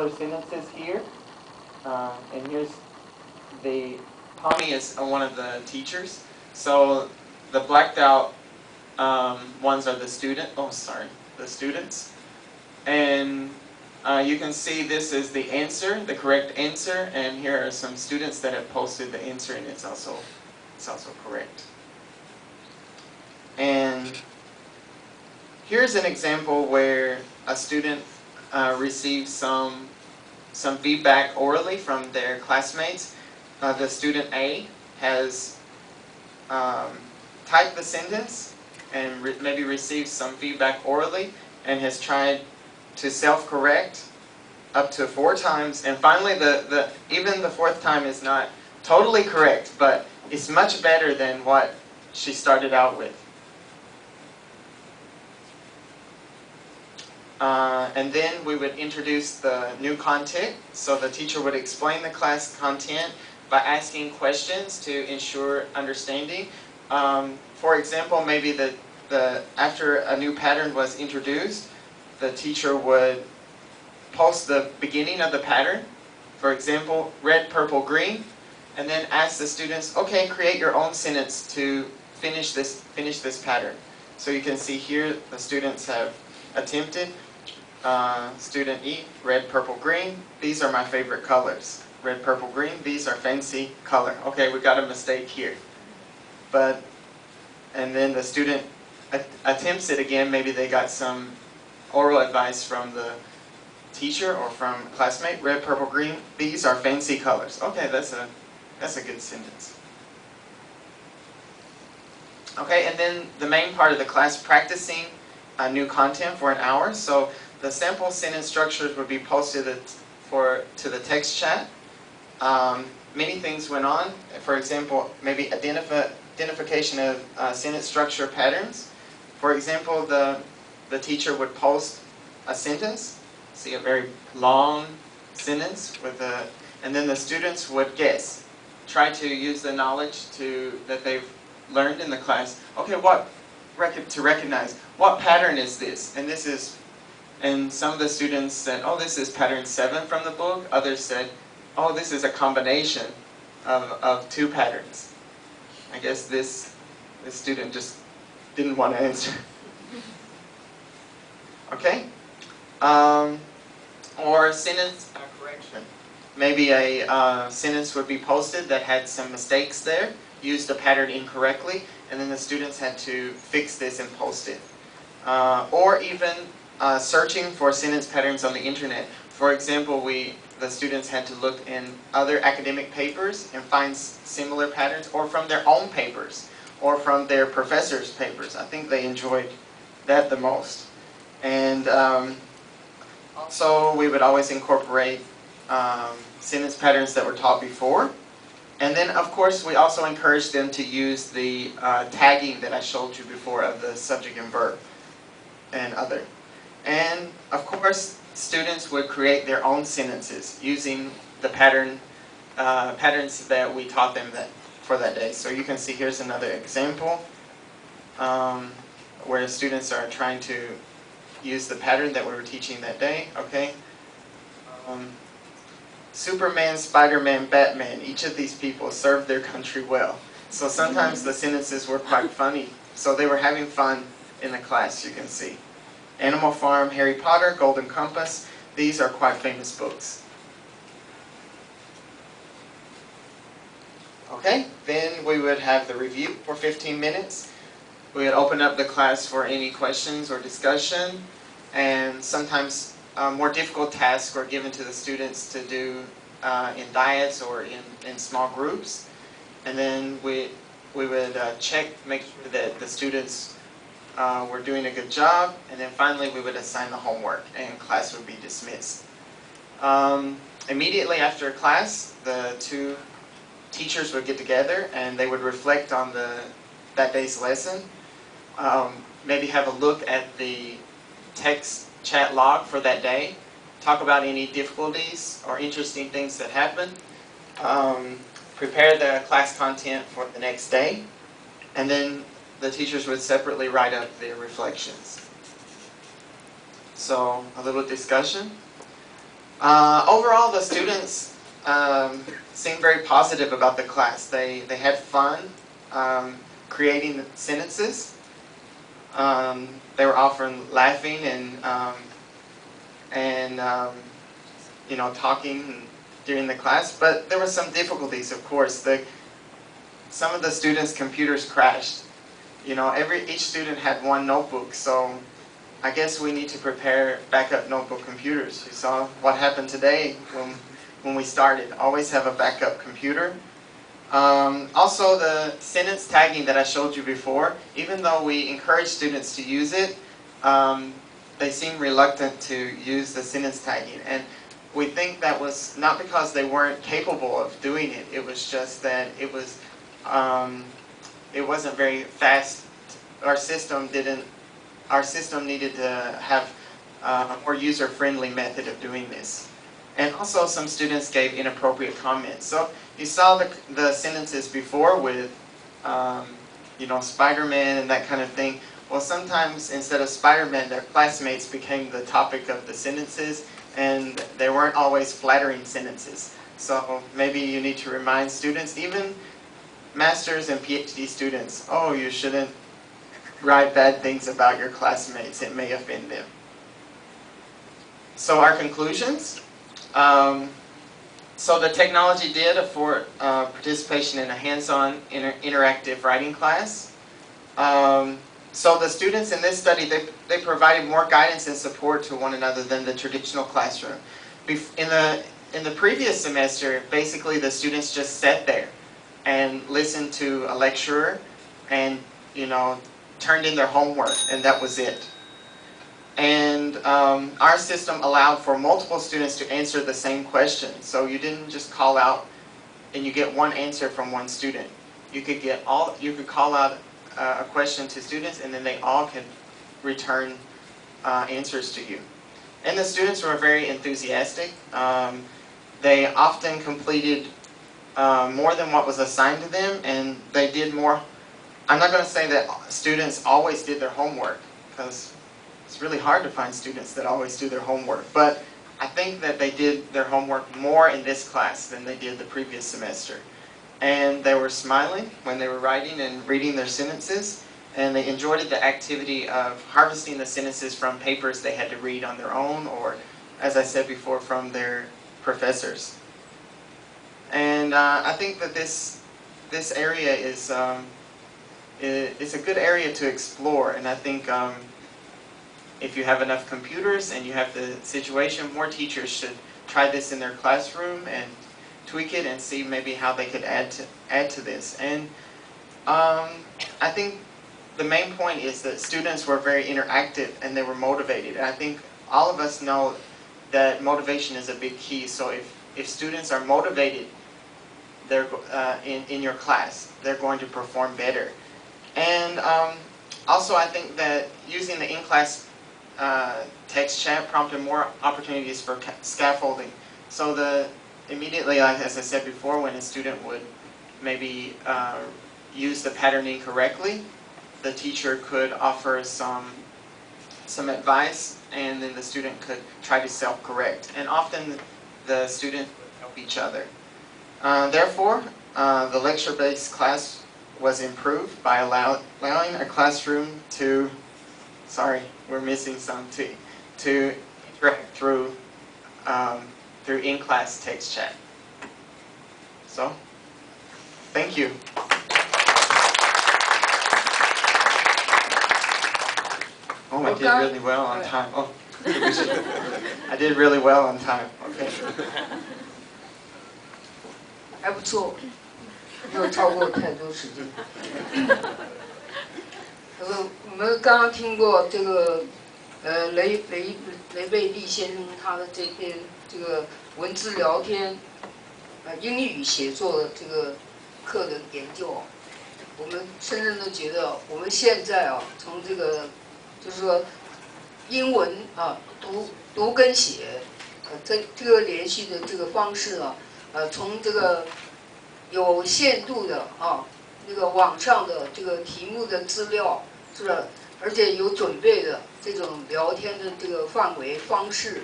4 sentences here. And here's the Tommy is one of the teachers. So the blacked out ones are the students. And you can see this is the answer, the correct answer, and here are some students that have posted the answer, and it's also correct. And here's an example where a student received some feedback orally from their classmates. The student A has typed the sentence and maybe received some feedback orally and has tried to self-correct up to 4 times, and finally even the 4th time is not totally correct, but it's much better than what she started out with. And then we would introduce the new content. So the teacher would explain the class content by asking questions to ensure understanding. For example, maybe after a new pattern was introduced, the teacher would post the beginning of the pattern. For example, red, purple, green, and then ask the students, okay, create your own sentence to finish this pattern. So you can see here the students have attempted. Student E, red, purple, green. These are my favorite colors. Red, purple, green. These are fancy color. Okay, we got a mistake here. And then the student attempts it again. Maybe they got some oral advice from the teacher or from a classmate. Red, purple, green. These are fancy colors. Okay, that's a good sentence. Okay, and then the main part of the class, practicing new content for an hour. So the sample sentence structures would be posted to the text chat. Many things went on. For example, maybe identification of sentence structure patterns. For example, the teacher would post a sentence, see a very long sentence and then the students would guess, try to use the knowledge that they've learned in the class. Okay, to recognize what pattern is this, and some of the students said, oh, this is pattern 7 from the book. Others said, oh, this is a combination of 2 patterns. I guess this student just didn't want to answer. Okay? Or sentence correction. Maybe a sentence would be posted that had some mistakes there, used a pattern incorrectly, and then the students had to fix this and post it. Or even searching for sentence patterns on the internet. For example, the students had to look in other academic papers and find similar patterns, or from their own papers, or from their professors' papers. I think they enjoyed that the most. And also, we would always incorporate sentence patterns that were taught before. And then, of course, we also encourage them to use the tagging that I showed you before of the subject and verb and other. And, of course, students would create their own sentences using the patterns that we taught them for that day. So you can see here's another example where students are trying to use the pattern that we were teaching that day. Okay. Superman, Spider-Man, Batman, each of these people served their country well. So sometimes the sentences were quite funny. So they were having fun in the class, you can see. Animal Farm, Harry Potter, Golden Compass, these are quite famous books. Okay, then we would have the review for 15 minutes. We would open up the class for any questions or discussion, and sometimes more difficult tasks were given to the students to do in diets or in small groups. And then we would make sure that the students were doing a good job, and then finally we would assign the homework and class would be dismissed. Immediately after class, the 2 teachers would get together and they would reflect on that day's lesson, maybe have a look at the text chat log for that day, talk about any difficulties or interesting things that happened, prepare the class content for the next day, and then the teachers would separately write up their reflections. So, a little discussion. Overall, the students seemed very positive about the class. They had fun creating sentences. They were often laughing and you know, talking during the class. But there were some difficulties, of course. Some of the students' computers crashed. You know, each student had one notebook, so I guess we need to prepare backup notebook computers. You saw what happened today when we started. Always have a backup computer. Also, the sentence tagging that I showed you before, even though we encourage students to use it, they seem reluctant to use the sentence tagging. And we think that was not because they weren't capable of doing it. It was just that it wasn't very fast. Our system needed to have a more user-friendly method of doing this. And also some students gave inappropriate comments. So you saw the sentences before with, you know, Spider-Man and that kind of thing. Well, sometimes instead of Spider-Man, their classmates became the topic of the sentences, and they weren't always flattering sentences. So maybe you need to remind students, even master's and PhD students, oh, you shouldn't write bad things about your classmates. It may offend them. So our conclusions. So the technology did afford participation in a hands-on interactive writing class. So the students in this study, they provided more guidance and support to one another than the traditional classroom. In the previous semester, basically the students just sat there and listened to a lecturer and, you know, turned in their homework, and that was it. And our system allowed for multiple students to answer the same question. So you didn't just call out and you get one answer from one student. You could call out a question to students, and then they all could return answers to you. And the students were very enthusiastic. They often completed more than what was assigned to them, and they did more. I'm not going to say that students always did their homework, because it's really hard to find students that always do their homework. But I think that they did their homework more in this class than they did the previous semester. And they were smiling when they were writing and reading their sentences, and they enjoyed the activity of harvesting the sentences from papers they had to read on their own, or, as I said before, from their professors. And I think that this area is it's a good area to explore, and I think if you have enough computers and you have the situation, more teachers should try this in their classroom and tweak it and see maybe how they could add to this. And I think the main point is that students were very interactive and they were motivated. And I think all of us know that motivation is a big key. So if students are motivated, they're in your class, they're going to perform better. And also, I think that using the in-class text chat prompted more opportunities for scaffolding. So immediately, as I said before, when a student would maybe use the patterning correctly, the teacher could offer some advice, and then the student could try to self-correct. And often, the student would help each other. Therefore, the lecture-based class was improved by allowing a classroom to, sorry, we're missing some, to interact through in-class text chat. So, thank you. Oh, I did really well on time. Oh, I did really well on time. Okay. 还不错，没有超过太多时间。我们刚刚听过这个雷贝利先生他的这篇这个文字聊天英语写作的这个课的研究，我们深深的觉得我们现在从这个就是说英文读跟写这个联系的这个方式从这个有限度的那个网上的这个题目的资料，是吧？而且有准备的这种聊天的这个范围方式，